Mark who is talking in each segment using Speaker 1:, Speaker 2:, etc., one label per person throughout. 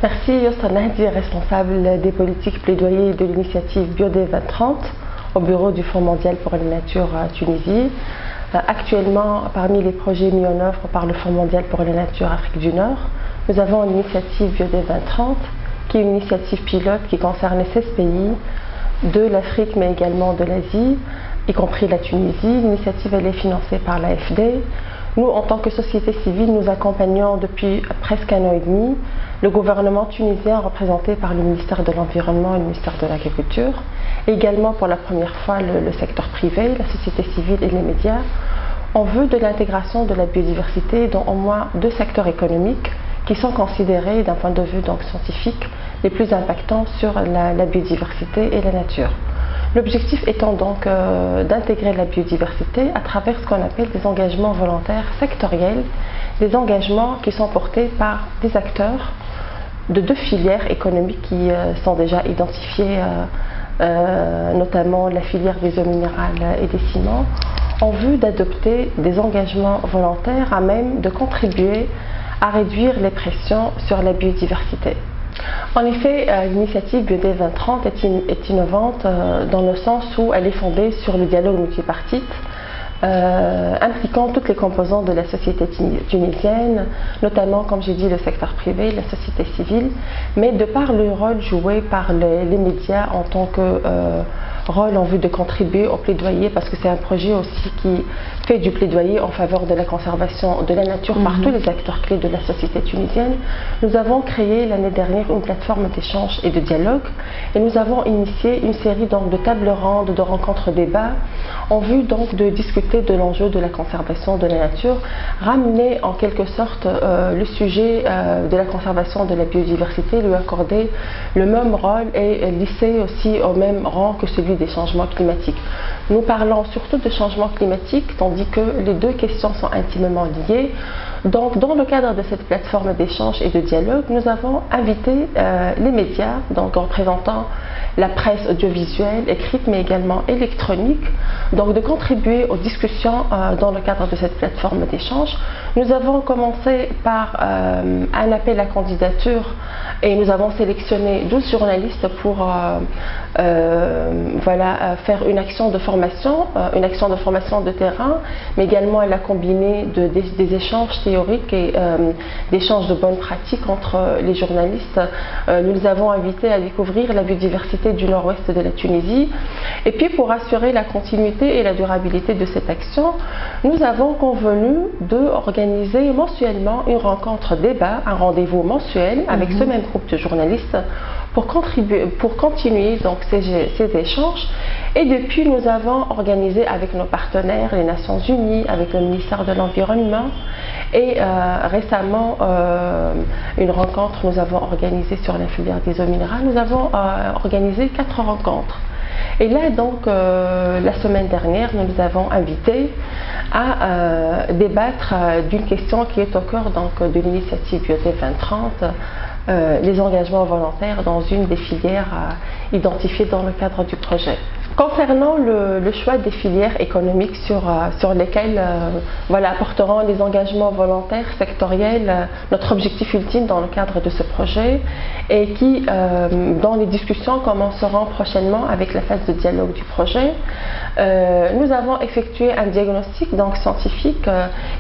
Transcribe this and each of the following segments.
Speaker 1: Merci Yosta Nahdi, responsable des politiques plaidoyer de l'initiative BioD 2030 au bureau du Fonds mondial pour la nature à Tunisie. Actuellement, parmi les projets mis en œuvre par le Fonds mondial pour la nature Afrique du Nord, nous avons l'initiative BioD 2030 qui est une initiative pilote qui concerne 16 pays de l'Afrique mais également de l'Asie, y compris la Tunisie. L'initiative elle est financée par l'AFD. Nous, en tant que société civile, nous accompagnons depuis presque un an et demi le gouvernement tunisien représenté par le ministère de l'Environnement et le ministère de l'Agriculture, et également pour la première fois le secteur privé, la société civile et les médias, en vue de l'intégration de la biodiversité dans au moins 2 secteurs économiques qui sont considérés d'un point de vue donc, scientifique les plus impactants sur la biodiversité et la nature. L'objectif étant donc d'intégrer la biodiversité à travers ce qu'on appelle des engagements volontaires sectoriels, des engagements qui sont portés par des acteurs de 2 filières économiques qui sont déjà identifiées, notamment la filière des eaux minérales et des ciments, en vue d'adopter des engagements volontaires à même de contribuer à réduire les pressions sur la biodiversité. En effet, l'initiative BioD 2030 est innovante dans le sens où elle est fondée sur le dialogue multipartite, impliquant toutes les composantes de la société tunisienne, notamment, comme j'ai dit, le secteur privé, la société civile, mais de par le rôle joué par les médias en tant que rôle en vue de contribuer au plaidoyer, parce que c'est un projet aussi qui fait du plaidoyer en faveur de la conservation de la nature par tous les acteurs clés de la société tunisienne. Nous avons créé l'année dernière une plateforme d'échange et de dialogue et nous avons initié une série donc, de tables rondes, de rencontres débats en vue donc de discuter de l'enjeu de la conservation de la nature, ramener en quelque sorte le sujet de la conservation de la biodiversité, lui accorder le même rôle et lisser aussi au même rang que celui des changements climatiques. Nous parlons surtout de changements climatiques, tandis que les 2 questions sont intimement liées. Donc, dans le cadre de cette plateforme d'échange et de dialogue, nous avons invité les médias, donc en représentant la presse audiovisuelle, écrite mais également électronique, donc de contribuer aux discussions dans le cadre de cette plateforme d'échange. Nous avons commencé par un appel à candidature et nous avons sélectionné 12 journalistes pour faire une action de formation de terrain, mais également elle a combiné des échanges théoriques et d'échanges de bonnes pratiques entre les journalistes. Nous les avons invités à découvrir la biodiversité du nord-ouest de la Tunisie. Et puis pour assurer la continuité et la durabilité de cette action, nous avons convenu d'organiser mensuellement une rencontre débat, un rendez-vous mensuel avec ce même groupe de journalistes pour continuer donc ces échanges. Et depuis, nous avons organisé avec nos partenaires, les Nations Unies, avec le ministère de l'Environnement et récemment une rencontre nous avons organisée sur la filière des eaux minérales. Nous avons organisé 4 rencontres. Et là donc, la semaine dernière, nous nous avons invités à débattre d'une question qui est au cœur donc, de l'initiative BioD 2030, les engagements volontaires dans une des filières identifiées dans le cadre du projet. Concernant le choix des filières économiques sur lesquelles apporteront les engagements volontaires sectoriels, notre objectif ultime dans le cadre de ce projet et qui, dans les discussions, commenceront prochainement avec la phase de dialogue du projet. Nous avons effectué un diagnostic donc, scientifique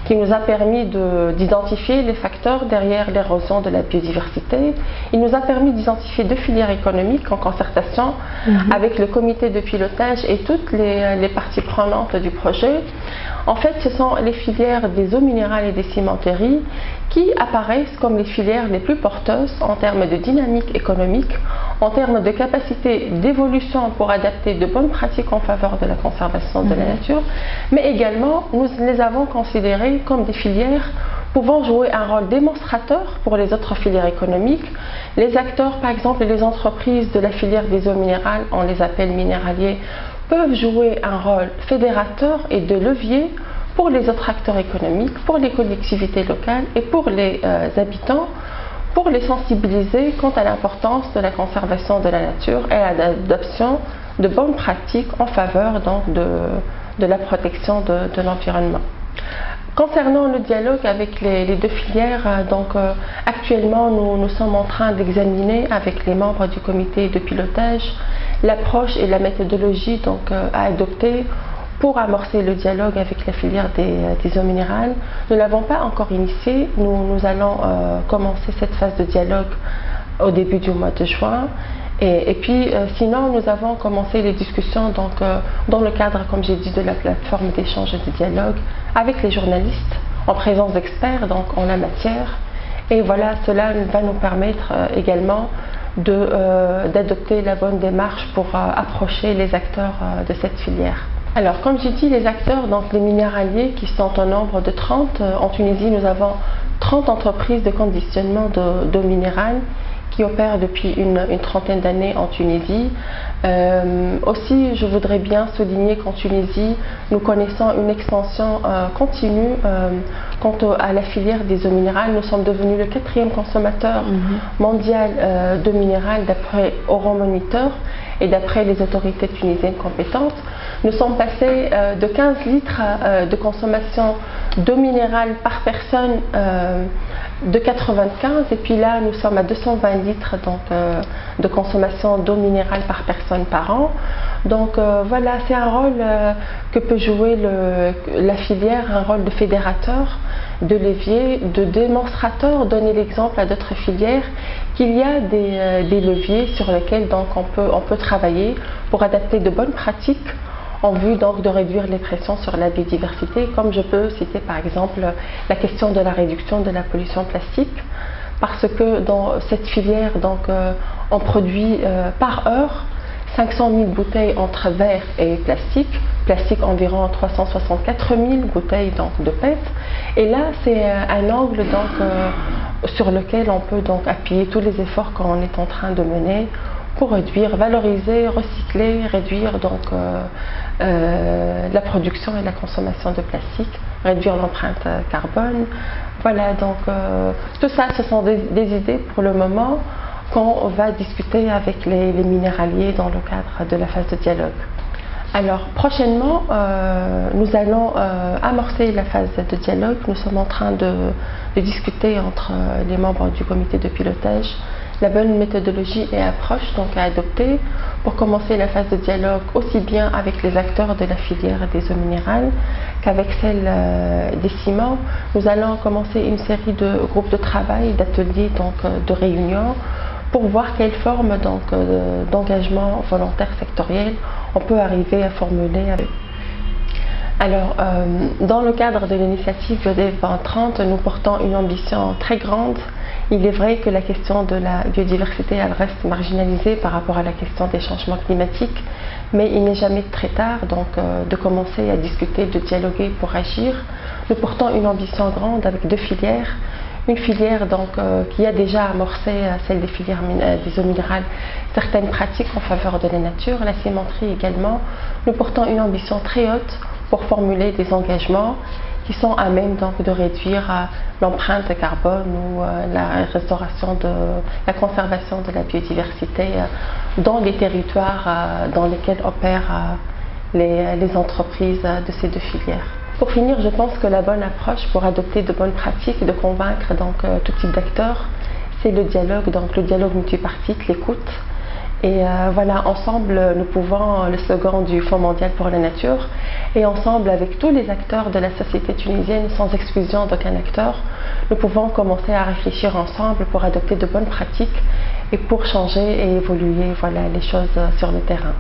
Speaker 1: qui nous a permis d'identifier les facteurs derrière l'érosion de la biodiversité. Il nous a permis d'identifier 2 filières économiques en concertation avec le comité de pilotage et toutes les parties prenantes du projet. En fait, ce sont les filières des eaux minérales et des cimenteries qui apparaissent comme les filières les plus porteuses en termes de dynamique économique, en termes de capacité d'évolution pour adapter de bonnes pratiques en faveur de la conservation de la nature, mais également nous les avons considérées comme des filières pouvant jouer un rôle démonstrateur pour les autres filières économiques. Les acteurs, par exemple, les entreprises de la filière des eaux minérales, on les appelle minéraliers, peuvent jouer un rôle fédérateur et de levier pour les autres acteurs économiques, pour les collectivités locales et pour les habitants, pour les sensibiliser quant à l'importance de la conservation de la nature et à l'adoption de bonnes pratiques en faveur donc, de la protection de l'environnement. Concernant le dialogue avec les deux filières, actuellement nous sommes en train d'examiner avec les membres du comité de pilotage l'approche et la méthodologie à adopter pour amorcer le dialogue avec la filière des eaux minérales. Nous ne l'avons pas encore initié, nous allons commencer cette phase de dialogue au début du mois de juin. Et puis, sinon, nous avons commencé les discussions dans le cadre, comme j'ai dit, de la plateforme d'échange et de dialogue avec les journalistes, en présence d'experts en la matière. Et voilà, cela va nous permettre également d'adopter la bonne démarche pour approcher les acteurs de cette filière. Alors, comme j'ai dit, les acteurs, les minéraliers qui sont au nombre de 30, en Tunisie, nous avons 30 entreprises de conditionnement d'eau minérale qui opèrent depuis une trentaine d'années en Tunisie. Aussi, je voudrais bien souligner qu'en Tunisie, nous connaissons une expansion continue quant à la filière des eaux minérales. Nous sommes devenus le 4e consommateur mondial d'eau minérale d'après Euromonitor et d'après les autorités tunisiennes compétentes. Nous sommes passés de 15 litres de consommation d'eau minérale par personne de 95, et puis là nous sommes à 220 litres de consommation d'eau minérale par personne par an. Voilà, c'est un rôle que peut jouer la filière, un rôle de fédérateur, de levier, de démonstrateur, donner l'exemple à d'autres filières qu'il y a des leviers sur lesquels on peut travailler pour adapter de bonnes pratiques en vue de réduire les pressions sur la biodiversité, comme je peux citer par exemple la question de la réduction de la pollution plastique, parce que dans cette filière on produit par heure 500 000 bouteilles entre verre et plastique environ 364 000 bouteilles de PET, et là c'est un angle sur lequel on peut appuyer tous les efforts qu'on est en train de mener pour réduire, valoriser, recycler, réduire la production et la consommation de plastique, réduire l'empreinte carbone. Voilà, tout ça, ce sont des idées pour le moment qu'on va discuter avec les minéraliers dans le cadre de la phase de dialogue. Alors, prochainement, nous allons amorcer la phase de dialogue. Nous sommes en train de discuter entre les membres du comité de pilotage la bonne méthodologie et approche à adopter pour commencer la phase de dialogue aussi bien avec les acteurs de la filière des eaux minérales qu'avec celle des ciments. Nous allons commencer une série de groupes de travail, d'ateliers, de réunions pour voir quelle forme d'engagement volontaire sectoriel on peut arriver à formuler. Alors, dans le cadre de l'initiative BioDev 2030, nous portons une ambition très grande. Il est vrai que la question de la biodiversité, elle reste marginalisée par rapport à la question des changements climatiques, mais il n'est jamais très tard de commencer à discuter, de dialoguer pour agir. Nous portons une ambition grande avec deux filières. Une filière qui a déjà amorcé, celle des filières des eaux minérales, certaines pratiques en faveur de la nature, la cimenterie également. Nous portons une ambition très haute pour formuler des engagements qui sont à même de réduire l'empreinte carbone ou la restauration la conservation de la biodiversité dans les territoires dans lesquels opèrent les entreprises de ces deux filières. Pour finir, je pense que la bonne approche pour adopter de bonnes pratiques et de convaincre tout type d'acteurs, c'est le dialogue multipartite, l'écoute. Et voilà, ensemble, nous pouvons, le slogan du Fonds mondial pour la nature, et ensemble avec tous les acteurs de la société tunisienne, sans exclusion d'aucun acteur, nous pouvons commencer à réfléchir ensemble pour adopter de bonnes pratiques et pour changer et évoluer les choses sur le terrain.